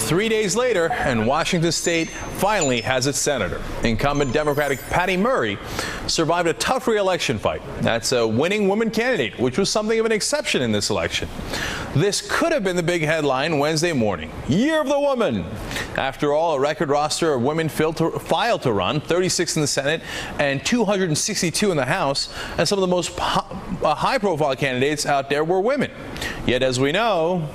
3 days later, and Washington State finally has its senator. Incumbent Democratic Patty Murray survived a tough re-election fight. That's a winning woman candidate, which was something of an exception in this election. This could have been the big headline Wednesday morning. Year of the Woman. After all, a record roster of women filed to run, 36 in the Senate and 262 in the House, and some of the most high-profile candidates out there were women. Yet, as we know,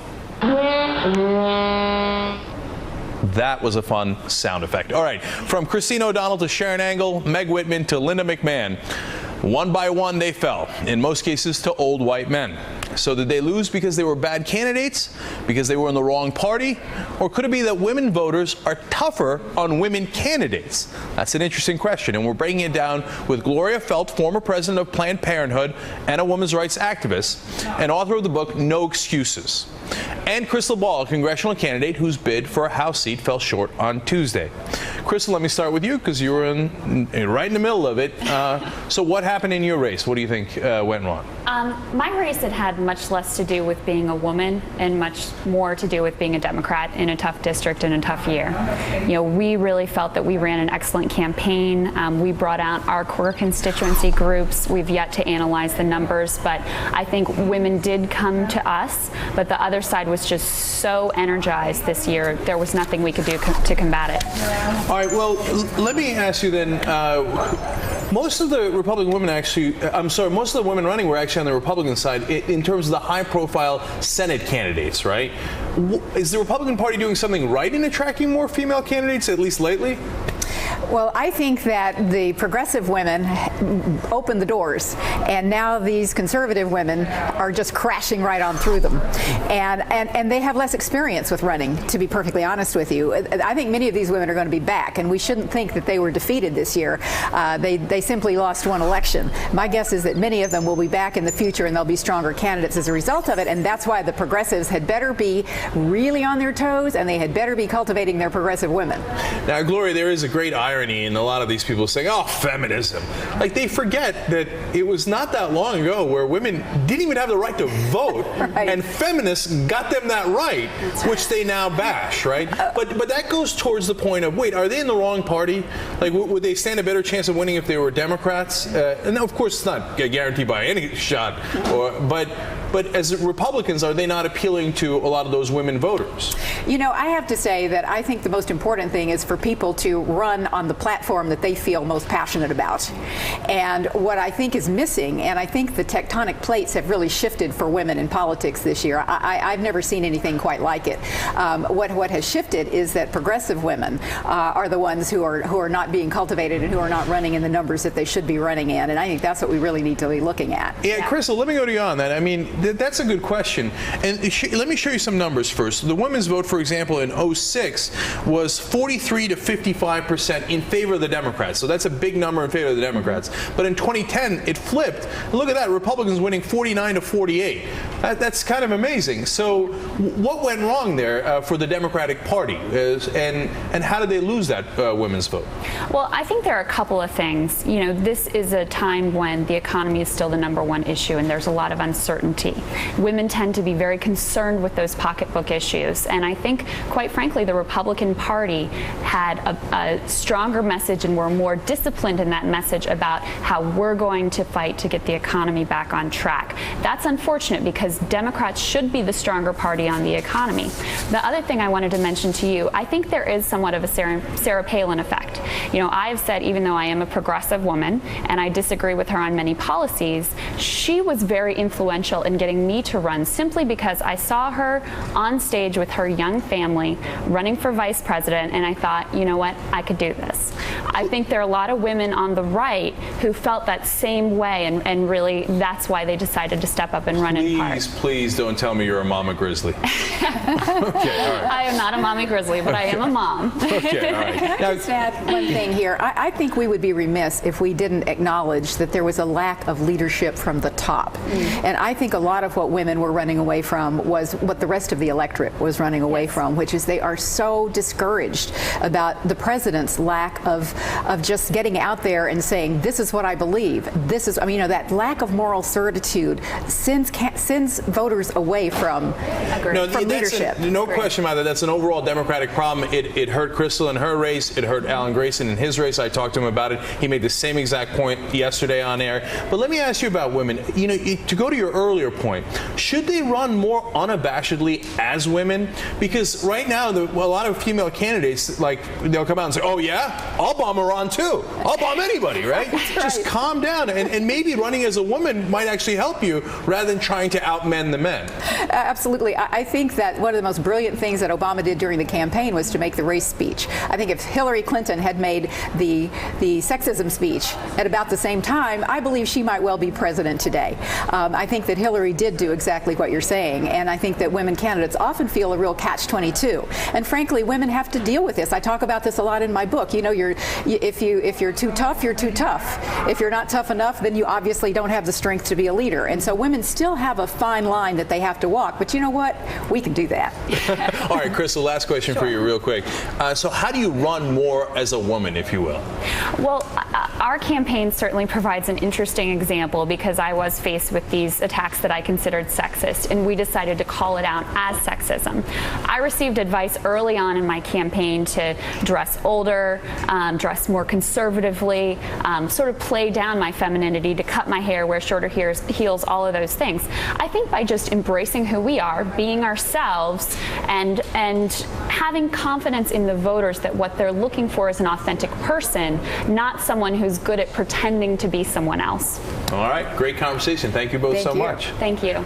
that was a fun sound effect. All right, from Christine O'Donnell to Sharon Angle, Meg Whitman to Linda McMahon, one by one they fell, in most cases to old white men. So did they lose because they were bad candidates, because they were in the wrong party, or could it be that women voters are tougher on women candidates? That's an interesting question, and we're breaking it down with Glorida Feldt, former president of Planned Parenthood and a women's rights activist, and author of the book No Excuses, and Krystal Ball, a congressional candidate whose bid for a House seat fell short on Tuesday. Krystal, let me start with you because you were right in the middle of it. So what happened in your race? What do you think went wrong? My race had much less to do with being a woman and much more to do with being a Democrat in a tough district in a tough year. You know, we really felt that we ran an excellent campaign. We brought out our core constituency groups. We've yet to analyze the numbers, but I think women did come to us, but the other side was just so energized this year. There was nothing we could do to combat it. All right, well, let me ask you then, most of the Republican women most of the women running were actually on the Republican side in terms of the high-profile Senate candidates, right? Is the Republican Party doing something right in attracting more female candidates, at least lately? Well, I think that the progressive women opened the doors, and now these conservative women are just crashing right on through them. And they have less experience with running, to be perfectly honest with you. I think many of these women are going to be back, and we shouldn't think that they were defeated this year. They simply lost one election. My guess is that many of them will be back in the future, and they'll be stronger candidates as a result of it, and that's why the progressives had better be really on their toes, and they had better be cultivating their progressive women. Now, Gloria, there is a great irony in a lot of these people saying, oh, feminism. Like, they forget that it was not that long ago where women didn't even have the right to vote, right, and feminists got them that right, which they now bash, right? But that goes towards the point of, wait, are they in the wrong party? Like, would they stand a better chance of winning if they were Democrats? And of course, it's not guaranteed by any shot, but as Republicans, are they not appealing to a lot of those women voters? You know, I have to say that I think the most important thing is for people to run on the platform that they feel most passionate about. And what I think is missing, and I think the tectonic plates have really shifted for women in politics this year. I've never seen anything quite like it. What has shifted is that progressive women are the ones who are not being cultivated and who are not running in the numbers that they should be running in. And I think that's what we really need to be looking at. Yeah, Krystal, let me go to you on that. I mean, that's a good question. And let me show you some numbers first. The women's vote, for example, in 2006 was 43 to 55% in favor of the Democrats. So that's a big number in favor of the Democrats. But in 2010, it flipped. And look at that, Republicans winning 49 to 48. That's kind of amazing. So what went wrong there for the Democratic Party? And how did they lose that women's vote? Well, I think there are a couple of things. You know, this is a time when the economy is still the #1 issue and there's a lot of uncertainty. Women tend to be very concerned with those pocketbook issues. And I think, quite frankly, the Republican Party had a stronger message and were more disciplined in that message about how we're going to fight to get the economy back on track. That's unfortunate because Democrats should be the stronger party on the economy. The other thing I wanted to mention to you, I think there is somewhat of a Sarah Palin effect. You know, I've said, even though I am a progressive woman and I disagree with her on many policies, she was very influential in getting me to run simply because I saw her on stage with her young family running for vice president, and I thought, you know what, I could do this. I think there are a lot of women on the right who felt that same way, and really that's why they decided to step up and run in part. Please don't tell me you're a mama grizzly. Okay, all right. I am not a mommy grizzly, but I am a mom. Okay, all right. Can I just add one thing here? I think we would be remiss if we didn't acknowledge that there was a lack of leadership from the top. And I think a lot of what women were running away from was what the rest of the electorate was running away from, which is they are so discouraged about the president's lack of just getting out there and saying, this is what I believe. This is, I mean, you know, that lack of moral certitude sends turns voters away from leadership. No question about that. That's an overall Democratic problem. It hurt Krystal in her race. It hurt Alan Grayson in his race. I talked to him about it. He made the same exact point yesterday on air. But let me ask you about women. You know, to go to your earlier point, should they run more unabashedly as women? Because right now, a lot of female candidates, like, they'll come out and say, oh yeah, I'll bomb Iran too. I'll bomb anybody, right? Just calm down. And maybe running as a woman might actually help you rather than trying to outmen the men. Absolutely. I think that one of the most brilliant things that Obama did during the campaign was to make the race speech. I think if Hillary Clinton had made the sexism speech at about the same time, I believe she might well be president today. I think that Hillary did do exactly what you're saying, and I think that women candidates often feel a real catch-22. And frankly, women have to deal with this. I talk about this a lot in my book. You know, if you're too tough, you're too tough. If you're not tough enough, then you obviously don't have the strength to be a leader. And so women still have a fine line that they have to walk. But you know what? We can do that. All right, Krystal, last question for you real quick. So how do you run more as a woman, if you will? Well, our campaign certainly provides an interesting example because I was faced with these attacks that I considered sexist, and we decided to call it out as sexism. I received advice early on in my campaign to dress older, dress more conservatively, sort of play down my femininity, to cut my hair, wear shorter heels, all of those things. I think by just embracing who we are, being ourselves, and having confidence in the voters that what they're looking for is an authentic person, not someone who's good at pretending to be someone else. All right, great conversation. Thank you both so much. Thank you.